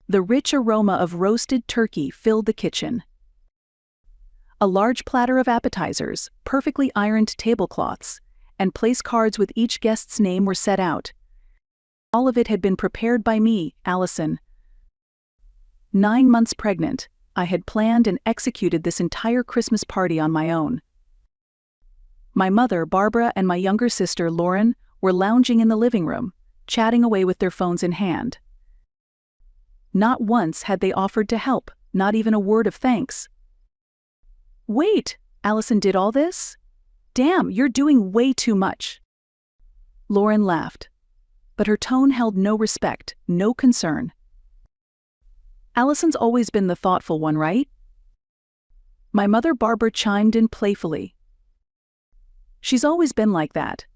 The rich aroma of roasted turkey filled the kitchen. A large platter of appetizers, perfectly ironed tablecloths, and place cards with each guest's name were set out. All of it had been prepared by me, Allison. 9 months pregnant, I had planned and executed this entire Christmas party on my own. My mother, Barbara, and my younger sister, Lauren, were lounging in the living room, chatting away with their phones in hand. Not once had they offered to help, not even a word of thanks. "Wait, Allison did all this? Damn, you're doing way too much." Lauren laughed, but her tone held no respect, no concern. "Allison's always been the thoughtful one, right?" My mother, Barbara, chimed in playfully. "She's always been like that.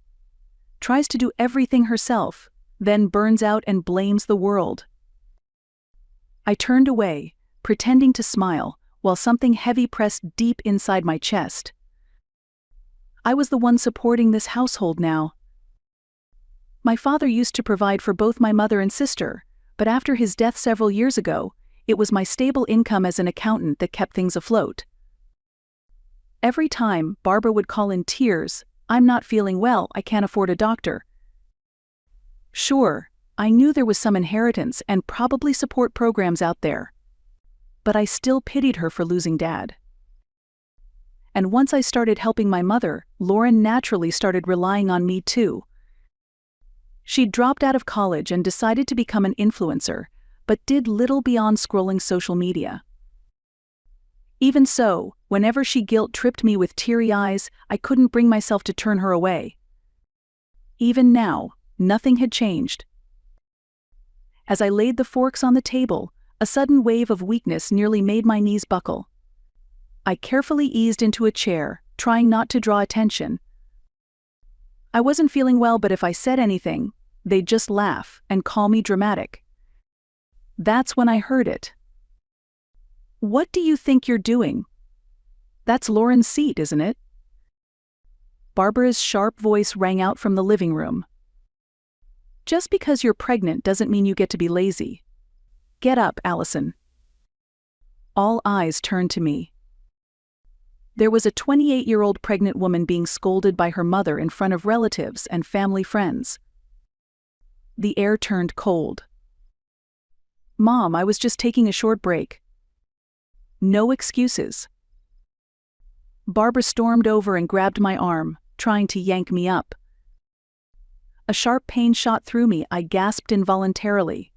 Tries to do everything herself, then burns out and blames the world." I turned away, pretending to smile, while something heavy pressed deep inside my chest. I was the one supporting this household now. My father used to provide for both my mother and sister, but after his death several years ago, it was my stable income as an accountant that kept things afloat. Every time, Barbara would call in tears, "I'm not feeling well, I can't afford a doctor." Sure, I knew there was some inheritance and probably support programs out there. But I still pitied her for losing Dad. And once I started helping my mother, Lauren naturally started relying on me too. She'd dropped out of college and decided to become an influencer, but did little beyond scrolling social media. Even so, whenever she guilt-tripped me with teary eyes, I couldn't bring myself to turn her away. Even now, nothing had changed. As I laid the forks on the table, a sudden wave of weakness nearly made my knees buckle. I carefully eased into a chair, trying not to draw attention. I wasn't feeling well, but if I said anything, they'd just laugh and call me dramatic. That's when I heard it. "What do you think you're doing? That's Lauren's seat, isn't it?" Barbara's sharp voice rang out from the living room. "Just because you're pregnant doesn't mean you get to be lazy. Get up, Allison." All eyes turned to me. There was a 28-year-old pregnant woman being scolded by her mother in front of relatives and family friends. The air turned cold. "Mom, I was just taking a short break." No excuses. Barbara stormed over and grabbed my arm, trying to yank me up. A sharp pain shot through me. I gasped involuntarily.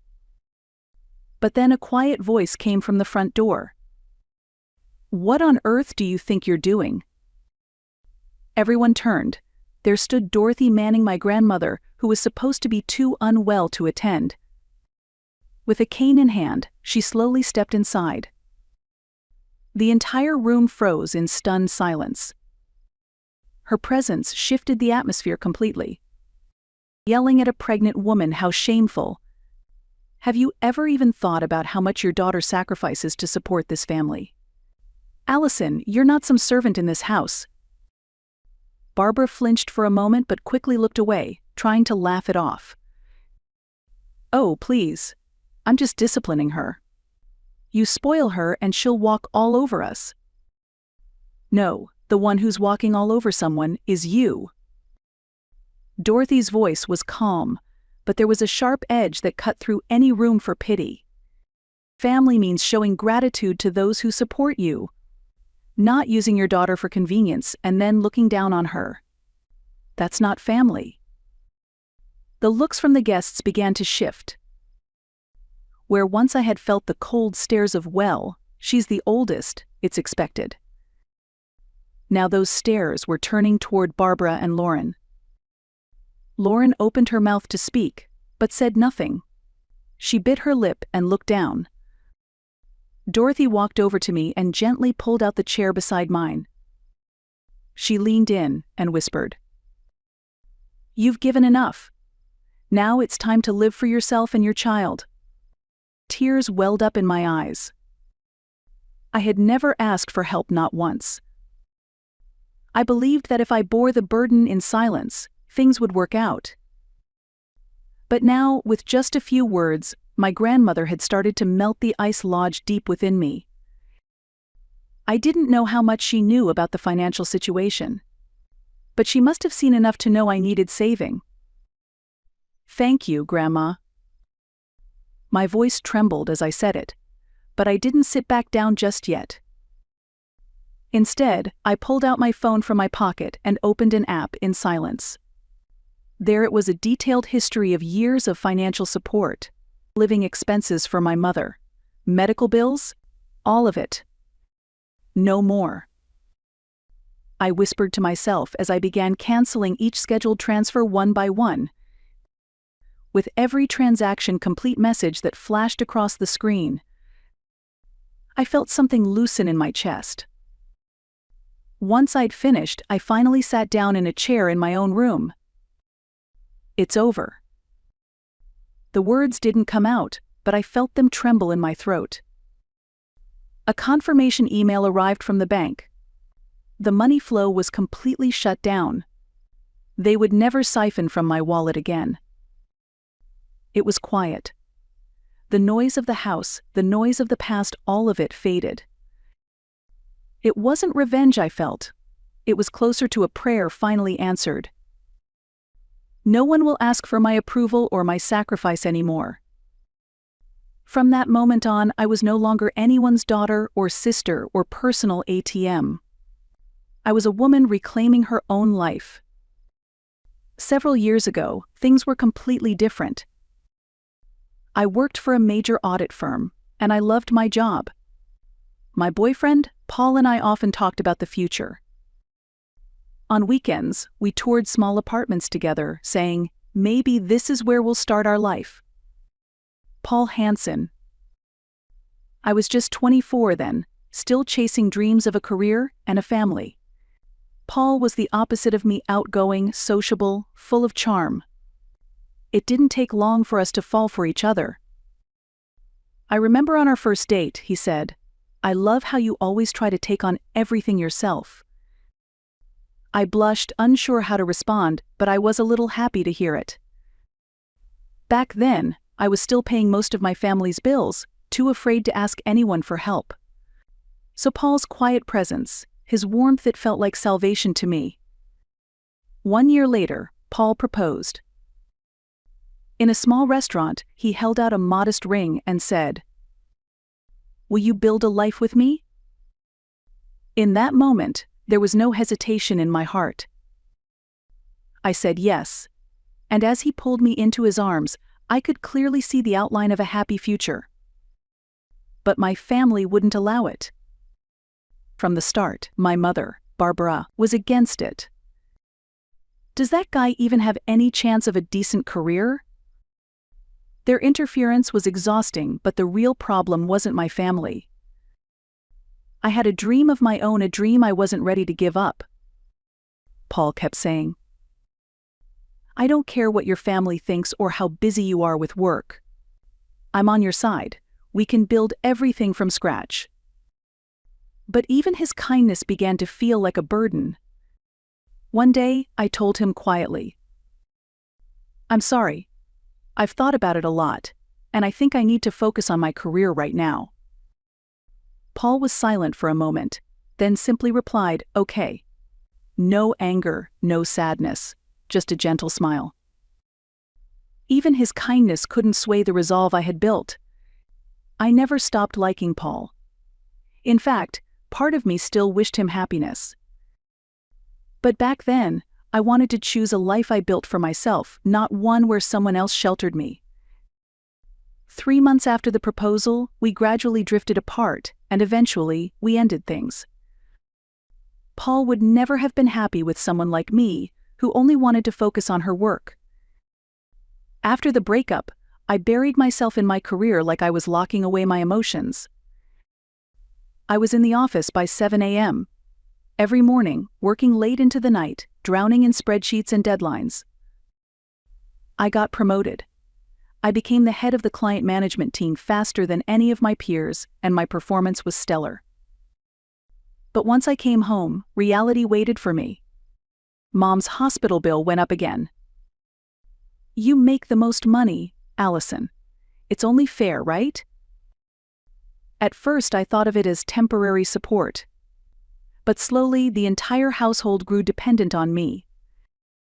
But then a quiet voice came from the front door. "What on earth do you think you're doing?" Everyone turned. There stood Dorothy Manning, my grandmother, who was supposed to be too unwell to attend. With a cane in hand, she slowly stepped inside. The entire room froze in stunned silence. Her presence shifted the atmosphere completely. Yelling at a pregnant woman, how shameful. Have you ever even thought about how much your daughter sacrifices to support this family? Allison, you're not some servant in this house. Barbara flinched for a moment but quickly looked away, trying to laugh it off. "Oh, please. I'm just disciplining her. You spoil her and she'll walk all over us." "No, the one who's walking all over someone is you." Dorothy's voice was calm, but there was a sharp edge that cut through any room for pity. Family means showing gratitude to those who support you, not using your daughter for convenience and then looking down on her. That's not family. The looks from the guests began to shift. Where once I had felt the cold stares of, "Well, she's the oldest, it's expected." Now those stares were turning toward Barbara and Lauren. Lauren opened her mouth to speak, but said nothing. She bit her lip and looked down. Dorothy walked over to me and gently pulled out the chair beside mine. She leaned in and whispered, "You've given enough. Now it's time to live for yourself and your child." Tears welled up in my eyes. I had never asked for help, not once. I believed that if I bore the burden in silence, things would work out. But now, with just a few words, My grandmother had started to melt the ice lodged deep within me. I didn't know how much she knew about the financial situation, but she must have seen enough to know I needed saving. "Thank you, Grandma." My voice trembled as I said it, but I didn't sit back down just yet. Instead, I pulled out my phone from my pocket and opened an app in silence. There it was, a detailed history of years of financial support, living expenses for my mother, medical bills, all of it. No more. I whispered to myself as I began canceling each scheduled transfer one by one. With every transaction complete message that flashed across the screen, I felt something loosen in my chest. Once I'd finished, I finally sat down in a chair in my own room. "It's over." The words didn't come out, but I felt them tremble in my throat. A confirmation email arrived from the bank. The money flow was completely shut down. They would never siphon from my wallet again. It was quiet. The noise of the house, the noise of the past, all of it faded. It wasn't revenge I felt. It was closer to a prayer finally answered. No one will ask for my approval or my sacrifice anymore. From that moment on, I was no longer anyone's daughter or sister or personal ATM. I was a woman reclaiming her own life. Several years ago, things were completely different. I worked for a major audit firm, and I loved my job. My boyfriend, Paul, and I often talked about the future. On weekends, we toured small apartments together, saying, "Maybe this is where we'll start our life." Paul Hansen. I was just 24 then, still chasing dreams of a career and a family. Paul was the opposite of me, outgoing, sociable, full of charm. It didn't take long for us to fall for each other. "I remember on our first date," he said, "I love how you always try to take on everything yourself." I blushed, unsure how to respond, but I was a little happy to hear it. Back then, I was still paying most of my family's bills, too afraid to ask anyone for help. So Paul's quiet presence, his warmth, it felt like salvation to me. 1 year later, Paul proposed. In a small restaurant, he held out a modest ring and said, "Will you build a life with me?" In that moment, there was no hesitation in my heart. I said yes, and as he pulled me into his arms, I could clearly see the outline of a happy future. But my family wouldn't allow it. From the start, my mother, Barbara, was against it. "Does that guy even have any chance of a decent career?" Their interference was exhausting, but the real problem wasn't my family. I had a dream of my own, a dream I wasn't ready to give up. Paul kept saying, "I don't care what your family thinks or how busy you are with work. I'm on your side. We can build everything from scratch." But even his kindness began to feel like a burden. One day, I told him quietly, "I'm sorry. I've thought about it a lot, and I think I need to focus on my career right now." Paul was silent for a moment, then simply replied, "Okay." No anger, no sadness, just a gentle smile. Even his kindness couldn't sway the resolve I had built. I never stopped liking Paul. In fact, part of me still wished him happiness. But back then, I wanted to choose a life I built for myself, not one where someone else sheltered me. 3 months after the proposal, we gradually drifted apart, and eventually, we ended things. Paul would never have been happy with someone like me, who only wanted to focus on her work. After the breakup, I buried myself in my career like I was locking away my emotions. I was in the office by 7 a.m. every morning, working late into the night, drowning in spreadsheets and deadlines. I got promoted. I became the head of the client management team faster than any of my peers, and my performance was stellar. But once I came home, reality waited for me. Mom's hospital bill went up again. "You make the most money, Allison. It's only fair, right? At first I thought of it as temporary support. But slowly the entire household grew dependent on me.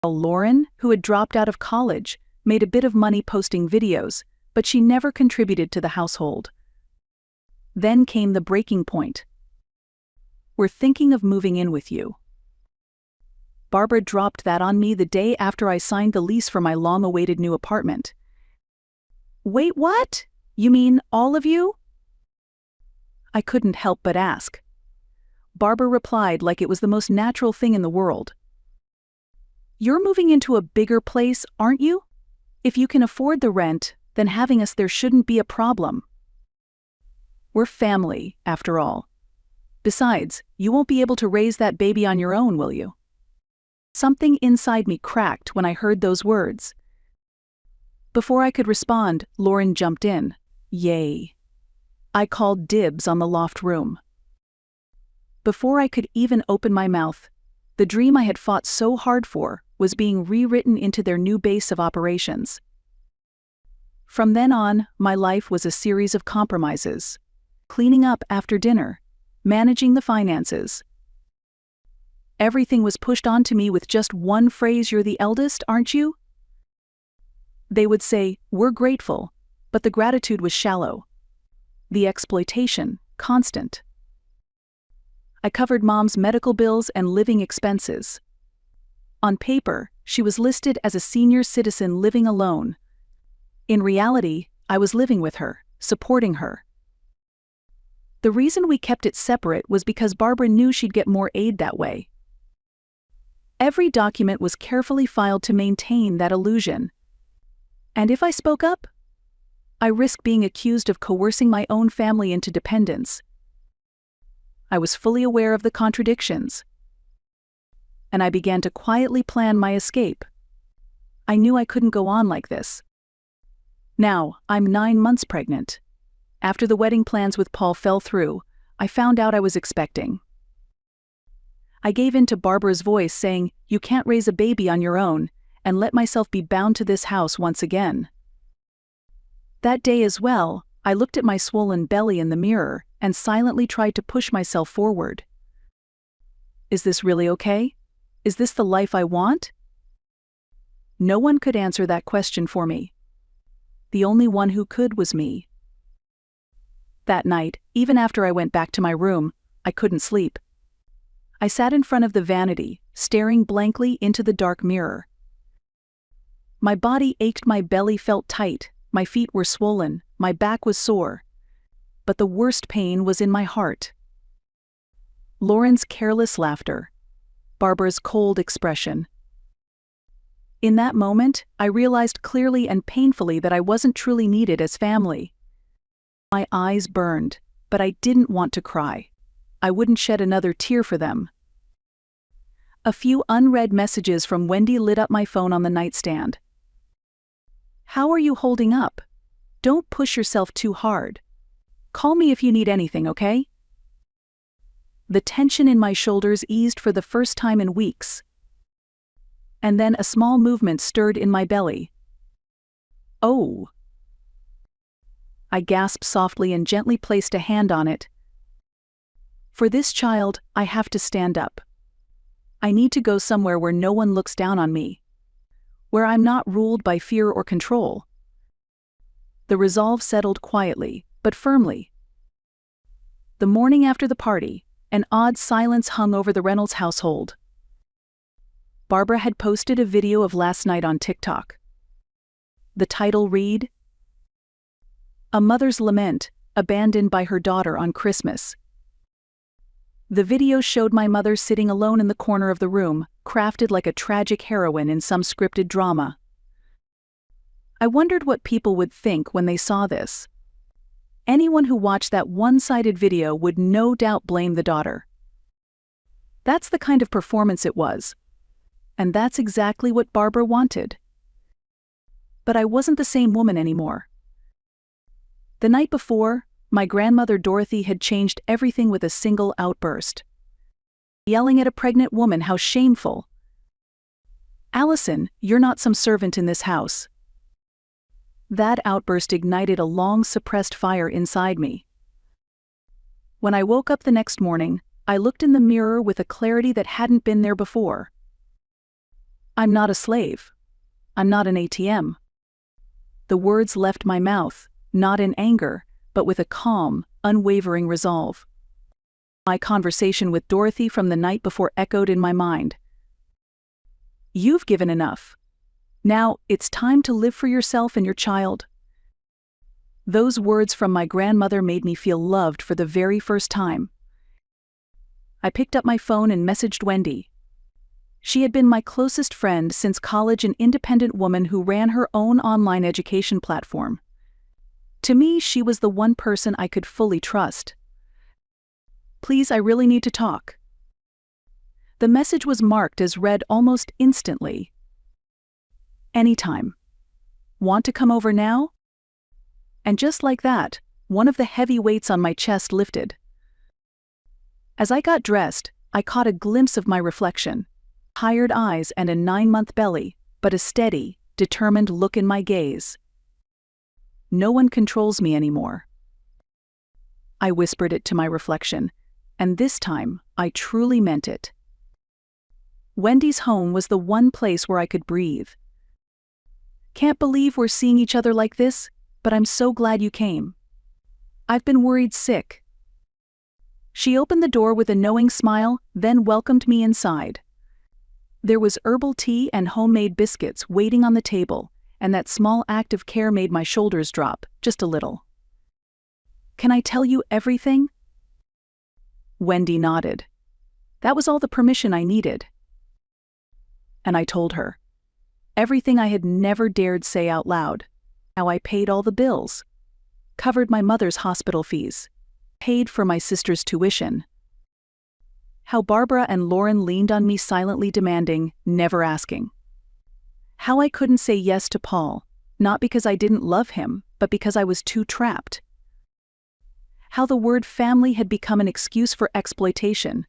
Lauren, who had dropped out of college, made a bit of money posting videos, but she never contributed to the household. Then came the breaking point. "We're thinking of moving in with you." Barbara dropped that on me the day after I signed the lease for my long-awaited new apartment. "Wait, what? You mean all of you?" I couldn't help but ask. Barbara replied like it was the most natural thing in the world. "You're moving into a bigger place, aren't you? If you can afford the rent, then having us there shouldn't be a problem. We're family, after all. Besides, you won't be able to raise that baby on your own, will you?" Something inside me cracked when I heard those words. Before I could respond, Lauren jumped in. Yay. I called dibs on the loft room. Before I could even open my mouth, the dream I had fought so hard for was being rewritten into their new base of operations. From then on, my life was a series of compromises. Cleaning up after dinner, managing the finances. Everything was pushed onto me with just one phrase: "You're the eldest, aren't you?" They would say, "We're grateful," but the gratitude was shallow. The exploitation, constant. I covered Mom's medical bills and living expenses. On paper, she was listed as a senior citizen living alone. In reality, I was living with her, supporting her. The reason we kept it separate was because Barbara knew she'd get more aid that way. Every document was carefully filed to maintain that illusion. And if I spoke up, I risked being accused of coercing my own family into dependence. I was fully aware of the contradictions. And I began to quietly plan my escape. I knew I couldn't go on like this. Now, I'm 9 months pregnant. After the wedding plans with Paul fell through, I found out I was expecting. I gave in to Barbara's voice saying, "You can't raise a baby on your own," and let myself be bound to this house once again. That day as well, I looked at my swollen belly in the mirror and silently tried to push myself forward. Is this really okay? Is this the life I want? No one could answer that question for me. The only one who could was me. That night, even after I went back to my room, I couldn't sleep. I sat in front of the vanity, staring blankly into the dark mirror. My body ached, my belly felt tight, my feet were swollen, my back was sore. But the worst pain was in my heart. Lauren's careless laughter. Barbara's cold expression. In that moment, I realized clearly and painfully that I wasn't truly needed as family. My eyes burned, but I didn't want to cry. I wouldn't shed another tear for them. A few unread messages from Wendy lit up my phone on the nightstand. "How are you holding up? Don't push yourself too hard. Call me if you need anything, okay?" The tension in my shoulders eased for the first time in weeks. And then a small movement stirred in my belly. "Oh." I gasped softly and gently placed a hand on it. "For this child, I have to stand up. I need to go somewhere where no one looks down on me. Where I'm not ruled by fear or control." The resolve settled quietly, but firmly. The morning after the party, an odd silence hung over the Reynolds household. Barbara had posted a video of last night on TikTok. The title read, "A Mother's Lament, Abandoned by Her Daughter on Christmas." The video showed my mother sitting alone in the corner of the room, crafted like a tragic heroine in some scripted drama. I wondered what people would think when they saw this. Anyone who watched that one-sided video would no doubt blame the daughter. That's the kind of performance it was. And that's exactly what Barbara wanted. But I wasn't the same woman anymore. The night before, my grandmother Dorothy had changed everything with a single outburst. Yelling at a pregnant woman, "How shameful! Allison, you're not some servant in this house." That outburst ignited a long-suppressed fire inside me. When I woke up the next morning, I looked in the mirror with a clarity that hadn't been there before. I'm not a slave. I'm not an ATM. The words left my mouth, not in anger, but with a calm, unwavering resolve. My conversation with Dorothy from the night before echoed in my mind. You've given enough. Now, it's time to live for yourself and your child. Those words from my grandmother made me feel loved for the very first time. I picked up my phone and messaged Wendy. She had been my closest friend since college, an independent woman who ran her own online education platform. To me, she was the one person I could fully trust. Please, I really need to talk. The message was marked as read almost instantly. Anytime. Want to come over now? And just like that, one of the heavy weights on my chest lifted. As I got dressed, I caught a glimpse of my reflection. Tired eyes and a 9-month belly, but a steady, determined look in my gaze. No one controls me anymore. I whispered it to my reflection, and this time, I truly meant it. Wendy's home was the one place where I could breathe. Can't believe we're seeing each other like this, but I'm so glad you came. I've been worried sick. She opened the door with a knowing smile, then welcomed me inside. There was herbal tea and homemade biscuits waiting on the table, and that small act of care made my shoulders drop, just a little. Can I tell you everything? Wendy nodded. That was all the permission I needed. And I told her. Everything I had never dared say out loud. How I paid all the bills. Covered my mother's hospital fees. Paid for my sister's tuition. How Barbara and Lauren leaned on me silently demanding, never asking. How I couldn't say yes to Paul, not because I didn't love him, but because I was too trapped. How the word family had become an excuse for exploitation.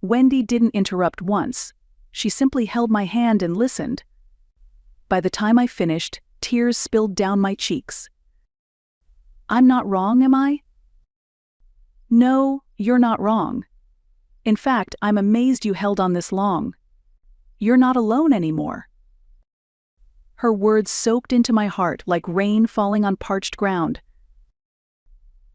Wendy didn't interrupt once. She simply held my hand and listened. By the time I finished, tears spilled down my cheeks. I'm not wrong, am I? No, you're not wrong. In fact, I'm amazed you held on this long. You're not alone anymore. Her words soaked into my heart like rain falling on parched ground.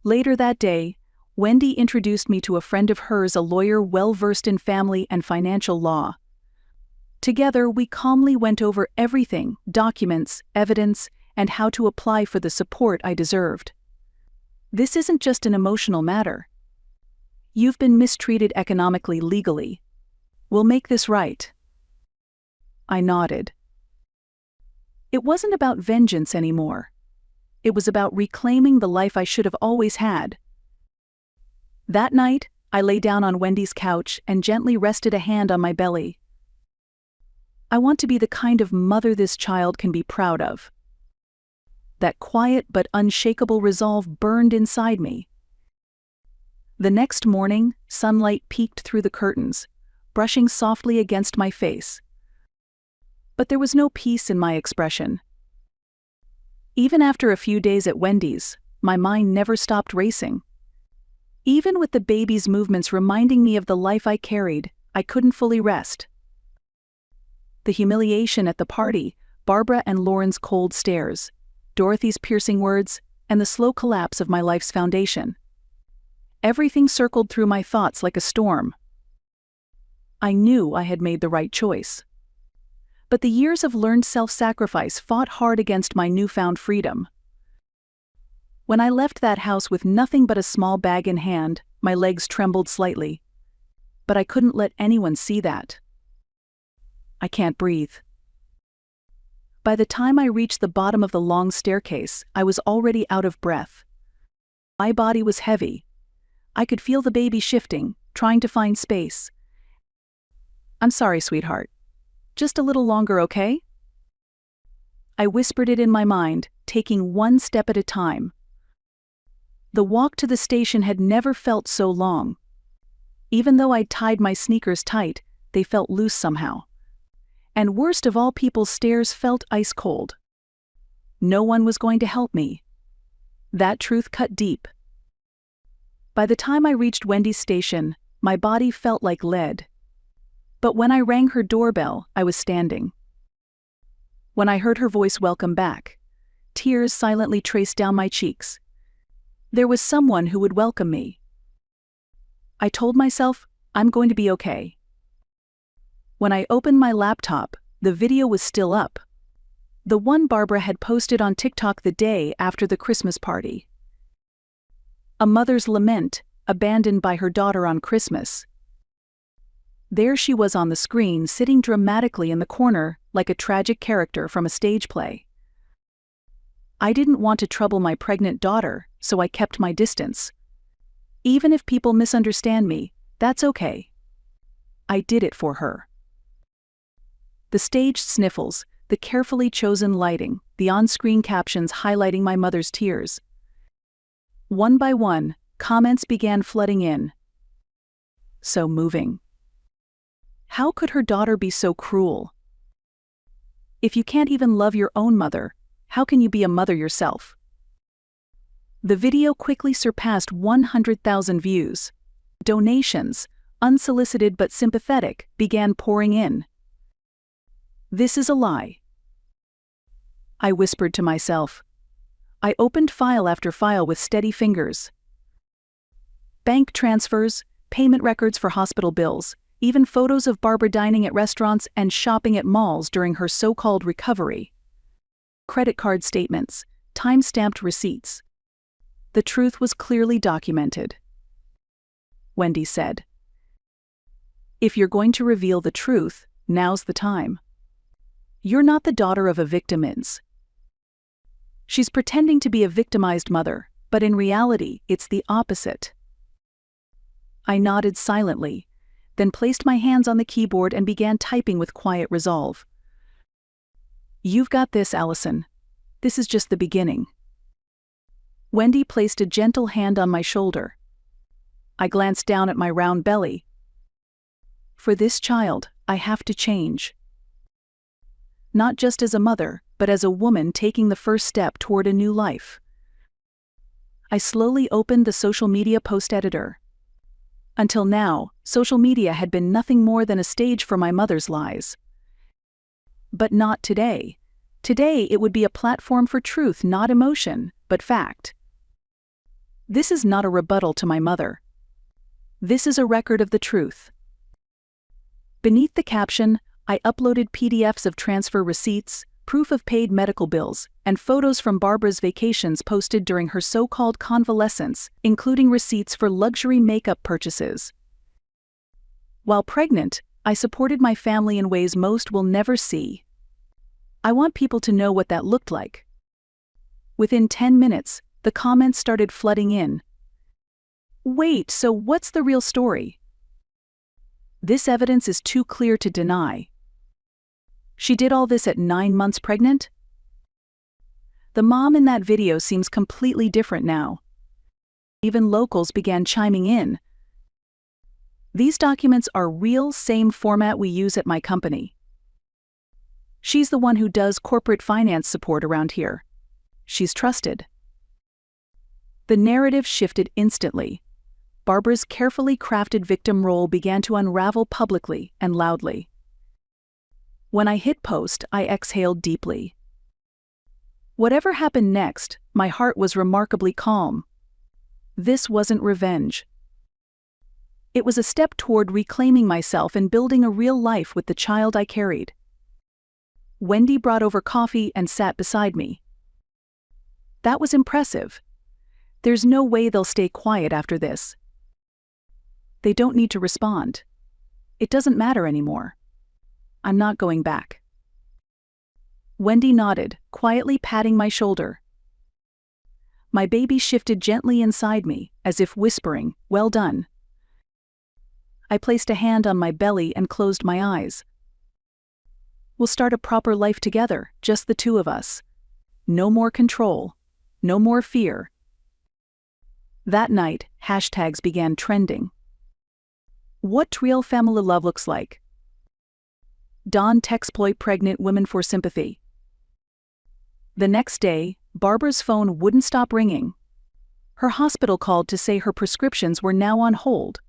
Later that day, Wendy introduced me to a friend of hers, a lawyer well-versed in family and financial law. Together, we calmly went over everything, documents, evidence, and how to apply for the support I deserved. This isn't just an emotional matter. You've been mistreated economically, legally. We'll make this right. I nodded. It wasn't about vengeance anymore. It was about reclaiming the life I should have always had. That night, I lay down on Wendy's couch and gently rested a hand on my belly. I want to be the kind of mother this child can be proud of. That quiet but unshakable resolve burned inside me. The next morning, sunlight peeked through the curtains, brushing softly against my face. But there was no peace in my expression. Even after a few days at Wendy's, my mind never stopped racing. Even with the baby's movements reminding me of the life I carried, I couldn't fully rest. The humiliation at the party, Barbara and Lauren's cold stares, Dorothy's piercing words, and the slow collapse of my life's foundation. Everything circled through my thoughts like a storm. I knew I had made the right choice. But the years of learned self-sacrifice fought hard against my newfound freedom. When I left that house with nothing but a small bag in hand, my legs trembled slightly. But I couldn't let anyone see that. I can't breathe. By the time I reached the bottom of the long staircase, I was already out of breath. My body was heavy. I could feel the baby shifting, trying to find space. I'm sorry, sweetheart. Just a little longer, okay? I whispered it in my mind, taking one step at a time. The walk to the station had never felt so long. Even though I'd tied my sneakers tight, they felt loose somehow. And worst of all, people's stares felt ice cold. No one was going to help me. That truth cut deep. By the time I reached Wendy's station, my body felt like lead. But when I rang her doorbell, I was standing. When I heard her voice welcome back, tears silently traced down my cheeks. There was someone who would welcome me. I told myself, I'm going to be okay. When I opened my laptop, the video was still up. The one Barbara had posted on TikTok the day after the Christmas party. A mother's lament, abandoned by her daughter on Christmas. There she was on the screen, sitting dramatically in the corner like a tragic character from a stage play. I didn't want to trouble my pregnant daughter, so I kept my distance. Even if people misunderstand me, that's okay. I did it for her. The staged sniffles, the carefully chosen lighting, the on-screen captions highlighting my mother's tears. One by one, comments began flooding in. So moving. How could her daughter be so cruel? If you can't even love your own mother, how can you be a mother yourself? The video quickly surpassed 100,000 views. Donations, unsolicited but sympathetic, began pouring in. This is a lie. I whispered to myself. I opened file after file with steady fingers. Bank transfers, payment records for hospital bills, even photos of Barbara dining at restaurants and shopping at malls during her so-called recovery. Credit card statements, time-stamped receipts. The truth was clearly documented. Wendy said, "If you're going to reveal the truth, now's the time. You're not the daughter of a victim. She's pretending to be a victimized mother, but in reality, it's the opposite." I nodded silently, then placed my hands on the keyboard and began typing with quiet resolve. "You've got this, Allison. This is just the beginning." Wendy placed a gentle hand on my shoulder. I glanced down at my round belly. For this child, I have to change. Not just as a mother, but as a woman taking the first step toward a new life. I slowly opened the social media post editor. Until now, social media had been nothing more than a stage for my mother's lies. But not today. Today it would be a platform for truth, not emotion, but fact. This is not a rebuttal to my mother. This is a record of the truth. Beneath the caption, I uploaded PDFs of transfer receipts, proof of paid medical bills, and photos from Barbara's vacations posted during her so-called convalescence, including receipts for luxury makeup purchases. While pregnant, I supported my family in ways most will never see. I want people to know what that looked like. Within 10 minutes, the comments started flooding in. Wait, so what's the real story? This evidence is too clear to deny. She did all this at 9 months pregnant? The mom in that video seems completely different now. Even locals began chiming in. These documents are real, same format we use at my company. She's the one who does corporate finance support around here. She's trusted. The narrative shifted instantly. Barbara's carefully crafted victim role began to unravel publicly and loudly. When I hit post, I exhaled deeply. Whatever happened next, my heart was remarkably calm. This wasn't revenge. It was a step toward reclaiming myself and building a real life with the child I carried. Wendy brought over coffee and sat beside me. That was impressive. There's no way they'll stay quiet after this. They don't need to respond. It doesn't matter anymore. I'm not going back. Wendy nodded, quietly patting my shoulder. My baby shifted gently inside me, as if whispering, "Well done." I placed a hand on my belly and closed my eyes. We'll start a proper life together, just the two of us. No more control. No more fear. That night, hashtags began trending. What real family love looks like. Dawn texploit pregnant women for sympathy. The next day, Barbara's phone wouldn't stop ringing. Her hospital called to say her prescriptions were now on hold.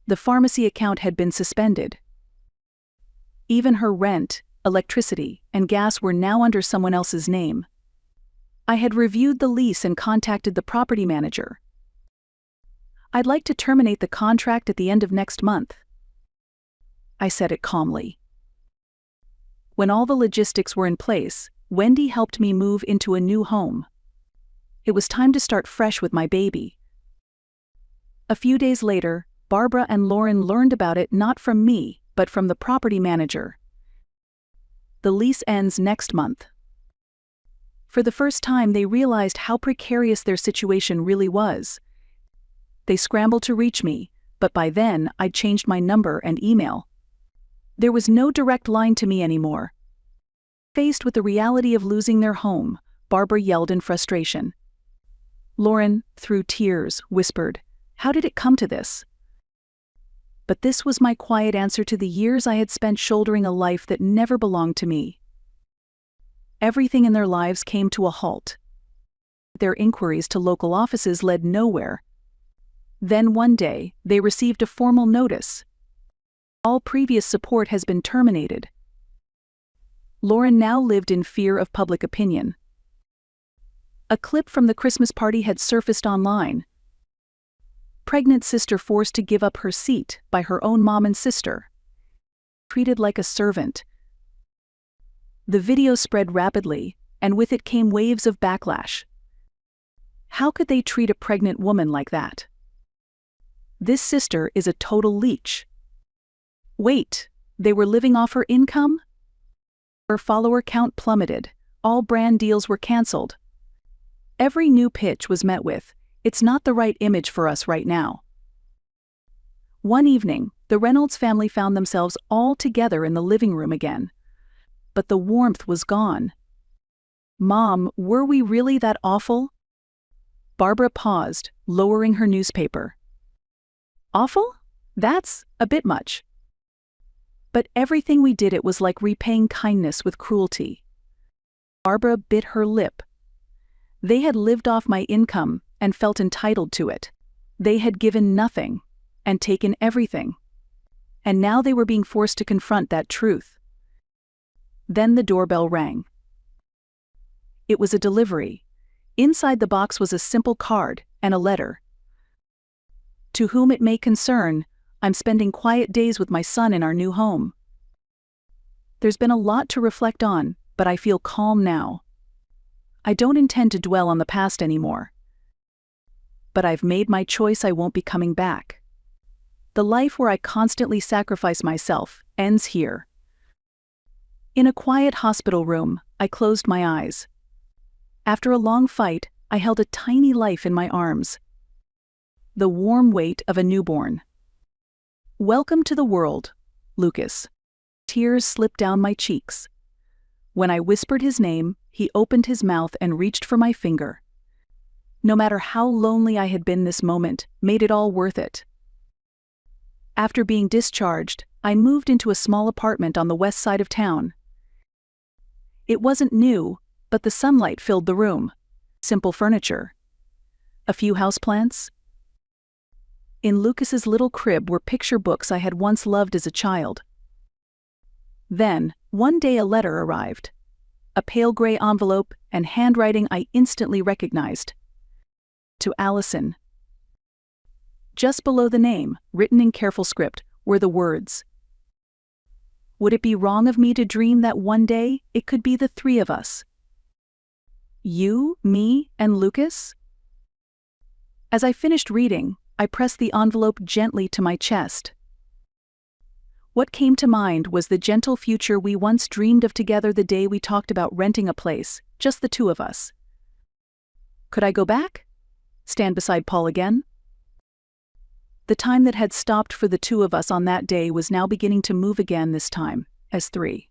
The pharmacy account had been suspended. Even her rent, electricity, and gas were now under someone else's name. I had reviewed the lease and contacted the property manager. "I'd like to terminate the contract at the end of next month," I said it calmly. When all the logistics were in place, Wendy helped me move into a new home. It was time to start fresh with my baby. A few days later, Barbara and Lauren learned about it not from me, but from the property manager. The lease ends next month. For the first time, they realized how precarious their situation really was. They scrambled to reach me, but by then I'd changed my number and email. There was no direct line to me anymore. Faced with the reality of losing their home, Barbara yelled in frustration. Lauren, through tears, whispered, "How did it come to this?" But this was my quiet answer to the years I had spent shouldering a life that never belonged to me. Everything in their lives came to a halt. Their inquiries to local offices led nowhere. Then one day, they received a formal notice. All previous support has been terminated. Lauren now lived in fear of public opinion. A clip from the Christmas party had surfaced online. Pregnant sister forced to give up her seat by her own mom and sister. Treated like a servant. The video spread rapidly, and with it came waves of backlash. How could they treat a pregnant woman like that? This sister is a total leech. Wait, they were living off her income? Her follower count plummeted. All brand deals were canceled. Every new pitch was met with, "It's not the right image for us right now." One evening, the Reynolds family found themselves all together in the living room again. But the warmth was gone. "Mom, were we really that awful?" Barbara paused, lowering her newspaper. "Awful? That's a bit much. But everything we did, it was like repaying kindness with cruelty." Barbara bit her lip. They had lived off my income and felt entitled to it. They had given nothing and taken everything. And now they were being forced to confront that truth. Then the doorbell rang. It was a delivery. Inside the box was a simple card and a letter. "To whom it may concern, I'm spending quiet days with my son in our new home. There's been a lot to reflect on, but I feel calm now. I don't intend to dwell on the past anymore. But I've made my choice. I won't be coming back. The life where I constantly sacrifice myself ends here." In a quiet hospital room, I closed my eyes. After a long fight, I held a tiny life in my arms. The warm weight of a newborn. "Welcome to the world, Lucas." Tears slipped down my cheeks. When I whispered his name, he opened his mouth and reached for my finger. No matter how lonely I had been, this moment made it all worth it. After being discharged, I moved into a small apartment on the west side of town. It wasn't new, but the sunlight filled the room. Simple furniture. A few houseplants. In Lucas's little crib were picture books I had once loved as a child. Then, one day a letter arrived. A pale gray envelope and handwriting I instantly recognized. To Allison. Just below the name, written in careful script, were the words, "Would it be wrong of me to dream that one day it could be the three of us? You, me, and Lucas?" As I finished reading, I pressed the envelope gently to my chest. What came to mind was the gentle future we once dreamed of together, the day we talked about renting a place, just the two of us. Could I go back? Stand beside Paul again? The time that had stopped for the two of us on that day was now beginning to move again, this time as three.